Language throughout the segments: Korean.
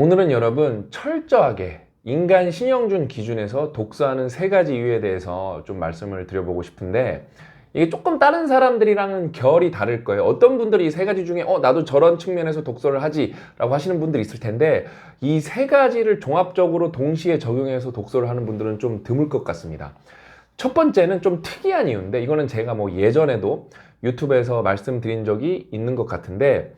오늘은 여러분 철저하게 인간 신영준 기준에서 독서하는 세 가지 이유에 대해서 좀 말씀을 드려보고 싶은데, 이게 조금 다른 사람들이랑은 결이 다를 거예요. 어떤 분들이 이 세 가지 중에 나도 저런 측면에서 독서를 하지 라고 하시는 분들이 있을 텐데, 이 세 가지를 종합적으로 동시에 적용해서 독서를 하는 분들은 좀 드물 것 같습니다. 첫 번째는 좀 특이한 이유인데, 이거는 제가 뭐 예전에도 유튜브에서 말씀드린 적이 있는 것 같은데,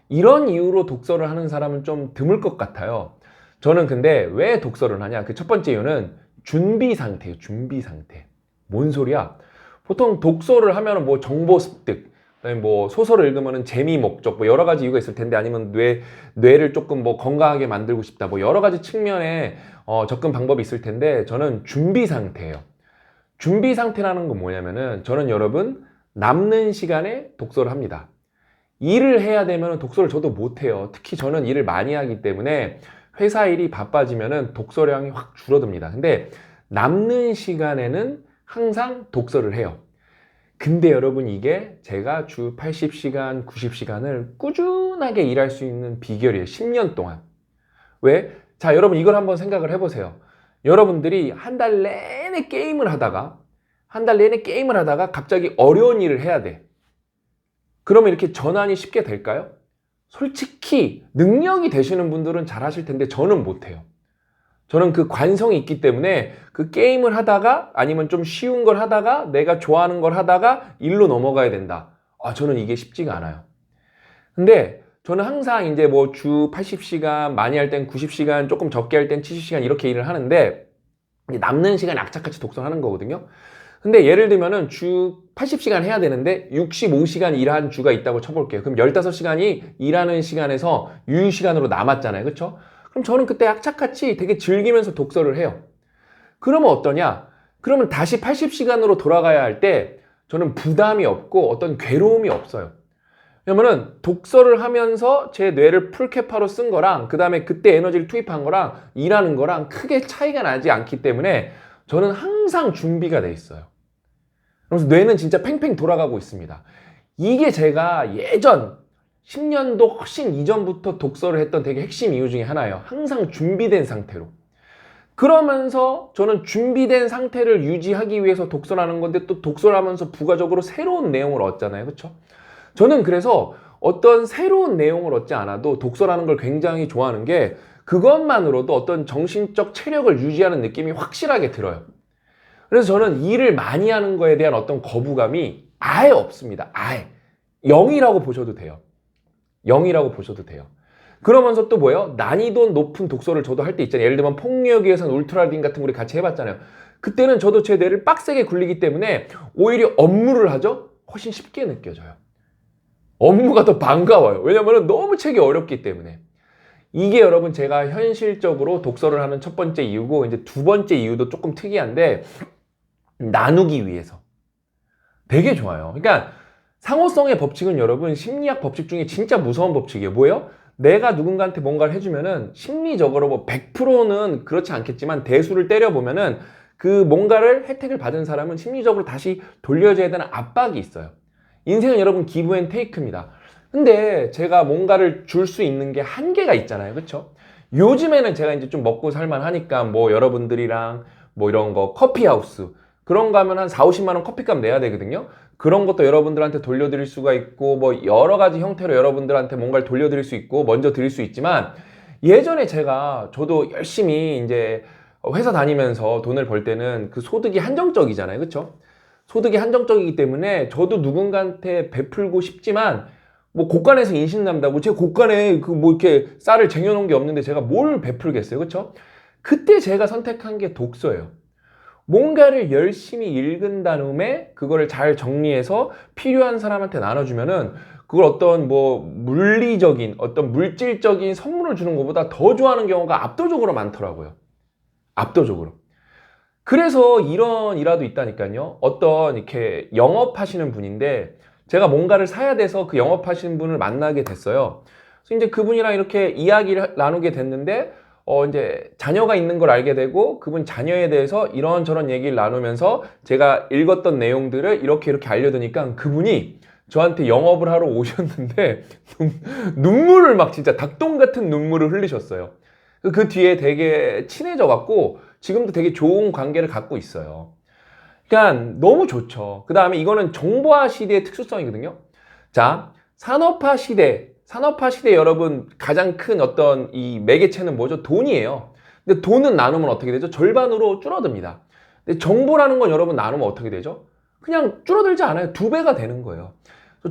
이런 이유로 독서를 하는 사람은 좀 드물 것 같아요. 저는 근데 왜 독서를 하냐? 그 첫 번째 이유는 준비 상태예요. 준비 상태. 뭔 소리야? 보통 독서를 하면 뭐 정보 습득, 그다음에 뭐 소설을 읽으면 재미 목적, 뭐 여러 가지 이유가 있을 텐데, 아니면 뇌를 조금 뭐 건강하게 만들고 싶다, 뭐 여러 가지 측면의 접근 방법이 있을 텐데, 저는 준비 상태예요. 준비 상태라는 건 뭐냐면은, 저는 여러분 남는 시간에 독서를 합니다. 일을 해야 되면 독서를 저도 못해요. 특히 저는 일을 많이 하기 때문에 회사 일이 바빠지면 독서량이 확 줄어듭니다. 근데 남는 시간에는 항상 독서를 해요. 근데 여러분, 이게 제가 주 80시간, 90시간을 꾸준하게 일할 수 있는 비결이에요. 10년 동안. 왜? 자, 여러분 이걸 한번 생각을 해보세요. 여러분들이 한 달 내내 게임을 하다가 갑자기 어려운 일을 해야 돼. 그러면 이렇게 전환이 쉽게 될까요? 솔직히 능력이 되시는 분들은 잘 하실 텐데, 저는 못해요. 저는 그 관성이 있기 때문에 그 게임을 하다가, 아니면 좀 쉬운 걸 하다가, 내가 좋아하는 걸 하다가 일로 넘어가야 된다. 저는 이게 쉽지가 않아요. 근데 저는 항상 이제 뭐 주 80시간, 많이 할 땐 90시간, 조금 적게 할 땐 70시간 이렇게 일을 하는데, 남는 시간에 악착같이 독서를 하는 거거든요. 근데 예를 들면은 주 80시간 해야 되는데 65시간 일한 주가 있다고 쳐볼게요. 그럼 15시간이 일하는 시간에서 유휴시간으로 남았잖아요. 그쵸? 그럼 저는 그때 악착같이 되게 즐기면서 독서를 해요. 그러면 어떠냐? 그러면 다시 80시간으로 돌아가야 할 때 저는 부담이 없고 어떤 괴로움이 없어요. 왜냐면은 독서를 하면서 제 뇌를 풀케파로 쓴 거랑, 그 다음에 그때 에너지를 투입한 거랑 일하는 거랑 크게 차이가 나지 않기 때문에 저는 항상 준비가 돼 있어요. 그래서 뇌는 진짜 팽팽 돌아가고 있습니다. 이게 제가 예전 10년도 훨씬 이전부터 독서를 했던 되게 핵심 이유 중에 하나예요. 항상 준비된 상태로. 그러면서 저는 준비된 상태를 유지하기 위해서 독서를 하는 건데, 또 독서를 하면서 부가적으로 새로운 내용을 얻잖아요. 그렇죠? 저는 그래서 어떤 새로운 내용을 얻지 않아도 독서라는 걸 굉장히 좋아하는 게, 그것만으로도 어떤 정신적 체력을 유지하는 느낌이 확실하게 들어요. 그래서 저는 일을 많이 하는 거에 대한 어떤 거부감이 아예 없습니다. 아예. 0이라고 보셔도 돼요. 0이라고 보셔도 돼요. 그러면서 또 뭐예요? 난이도 높은 독서를 저도 할 때 있잖아요. 예를 들면 폭력에 의해서는 울트라딘 같은 거 우리 같이 해봤잖아요. 그때는 저도 제 뇌를 빡세게 굴리기 때문에 오히려 업무를 하죠? 훨씬 쉽게 느껴져요. 업무가 더 반가워요. 왜냐면 너무 책이 어렵기 때문에. 이게 여러분, 제가 현실적으로 독서를 하는 첫 번째 이유고, 이제 두 번째 이유도 조금 특이한데, 나누기 위해서. 되게 좋아요. 그러니까 상호성의 법칙은 여러분, 심리학 법칙 중에 진짜 무서운 법칙이에요. 뭐예요? 내가 누군가한테 뭔가를 해주면은 심리적으로 뭐 100%는 그렇지 않겠지만, 대수를 때려보면은 그 뭔가를 혜택을 받은 사람은 심리적으로 다시 돌려줘야 되는 압박이 있어요. 인생은 여러분 기브 앤 테이크입니다. 근데 제가 뭔가를 줄 수 있는 게 한계가 있잖아요. 그쵸? 요즘에는 제가 이제 좀 먹고 살만 하니까 뭐 여러분들이랑 뭐 이런 거 커피하우스 그런 거 하면 한 4, 50만 원 커피값 내야 되거든요. 그런 것도 여러분들한테 돌려드릴 수가 있고, 뭐 여러 가지 형태로 여러분들한테 뭔가를 돌려드릴 수 있고 먼저 드릴 수 있지만, 예전에 저도 열심히 이제 회사 다니면서 돈을 벌 때는 그 소득이 한정적이잖아요. 그쵸? 소득이 한정적이기 때문에 저도 누군가한테 베풀고 싶지만, 뭐 곳간에서 인신난다고 제가 곳간에 그 뭐 이렇게 쌀을 쟁여놓은 게 없는데 제가 뭘 베풀겠어요. 그쵸? 그때 제가 선택한 게 독서예요. 뭔가를 열심히 읽은 다음에 그거를 잘 정리해서 필요한 사람한테 나눠주면은, 그걸 어떤 뭐 물리적인 어떤 물질적인 선물을 주는 것보다 더 좋아하는 경우가 압도적으로 많더라고요. 압도적으로. 그래서 이런 일화도 있다니까요. 어떤 이렇게 영업하시는 분인데, 제가 뭔가를 사야 돼서 그 영업하시는 분을 만나게 됐어요. 그래서 이제 그분이랑 이렇게 이야기를 나누게 됐는데, 이제 자녀가 있는 걸 알게 되고, 그분 자녀에 대해서 이런저런 얘기를 나누면서 제가 읽었던 내용들을 이렇게 알려드니까, 그분이 저한테 영업을 하러 오셨는데 눈물을 막 진짜 닭똥 같은 눈물을 흘리셨어요. 그 뒤에 되게 친해져 갖고 지금도 되게 좋은 관계를 갖고 있어요. 그러니까 너무 좋죠. 그 다음에 이거는 정보화 시대의 특수성이거든요. 자, 산업화 시대 여러분 가장 큰 어떤 이 매개체는 뭐죠? 돈이에요. 근데 돈은 나누면 어떻게 되죠? 절반으로 줄어듭니다. 근데 정보라는 건 여러분 나누면 어떻게 되죠? 그냥 줄어들지 않아요. 2배가 되는 거예요.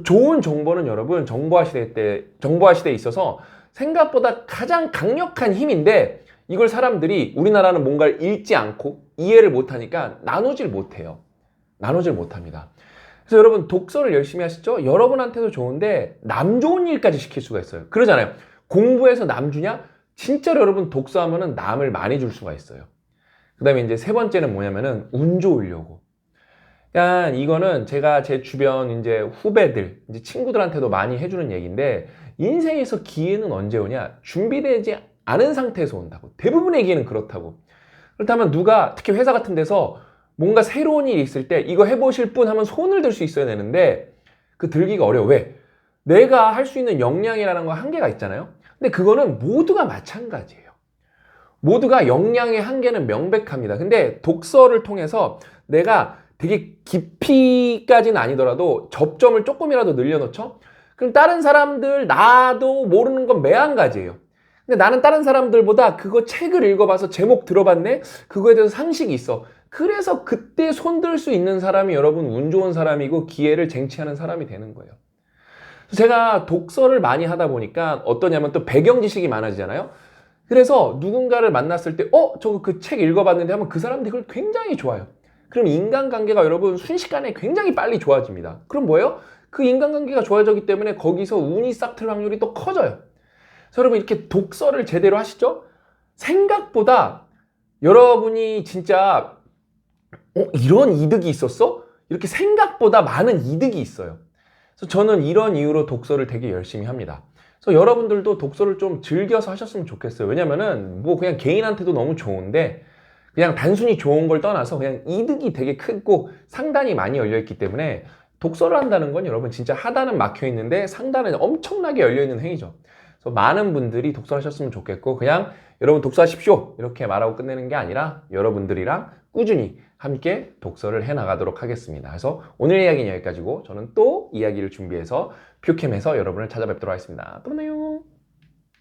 좋은 정보는 여러분 정보화 시대에 있어서 생각보다 가장 강력한 힘인데 이걸 사람들이 우리나라는 뭔가를 읽지 않고 이해를 못하니까 나누질 못해요. 나누질 못합니다. 그래서 여러분 독서를 열심히 하시죠? 여러분한테도 좋은데 남 좋은 일까지 시킬 수가 있어요. 그러잖아요. 공부해서 남 주냐? 진짜로 여러분 독서하면은 남을 많이 줄 수가 있어요. 그 다음에 이제 세 번째는 뭐냐면은 운 좋으려고. 그러니까 이거는 제가 제 주변 이제 후배들, 이제 친구들한테도 많이 해주는 얘기인데 인생에서 기회는 언제 오냐? 준비되지 않은 상태에서 온다고. 대부분의 기회는 그렇다고. 그렇다면 누가 특히 회사 같은 데서 뭔가 새로운 일이 있을 때 이거 해보실 분 하면 손을 들 수 있어야 되는데 그 들기가 어려워. 왜? 내가 할 수 있는 역량이라는 거 한계가 있잖아요. 근데 그거는 모두가 마찬가지예요. 모두가 역량의 한계는 명백합니다. 근데 독서를 통해서 내가 되게 깊이까지는 아니더라도 접점을 조금이라도 늘려놓죠? 그럼 다른 사람들, 나도 모르는 건 매한가지예요. 근데 나는 다른 사람들보다 그거 책을 읽어봐서 제목 들어봤네? 그거에 대해서 상식이 있어. 그래서 그때 손들 수 있는 사람이 여러분 운 좋은 사람이고 기회를 쟁취하는 사람이 되는 거예요. 제가 독서를 많이 하다 보니까 어떠냐면 또 배경 지식이 많아지잖아요. 그래서 누군가를 만났을 때 저거 그 책 읽어봤는데 하면 그 사람들이 그걸 굉장히 좋아요. 그럼 인간관계가 여러분 순식간에 굉장히 빨리 좋아집니다. 그럼 뭐예요? 그 인간관계가 좋아졌기 때문에 거기서 운이 싹 틀 확률이 또 커져요. 그래서 여러분 이렇게 독서를 제대로 하시죠? 생각보다 여러분이 진짜 이런 이득이 있었어? 이렇게 생각보다 많은 이득이 있어요. 그래서 저는 이런 이유로 독서를 되게 열심히 합니다. 그래서 여러분들도 독서를 좀 즐겨서 하셨으면 좋겠어요. 왜냐면은 뭐 그냥 개인한테도 너무 좋은데 그냥 단순히 좋은 걸 떠나서 그냥 이득이 되게 크고 상단이 많이 열려있기 때문에 독서를 한다는 건 여러분 진짜 하단은 막혀있는데 상단은 엄청나게 열려있는 행위죠. 그래서 많은 분들이 독서를 하셨으면 좋겠고 그냥 여러분 독서하십시오 이렇게 말하고 끝내는 게 아니라 여러분들이랑 꾸준히 함께 독서를 해나가도록 하겠습니다. 그래서 오늘 이야기는 여기까지고 저는 또 이야기를 준비해서 퓨캠에서 여러분을 찾아뵙도록 하겠습니다. 또 만나요.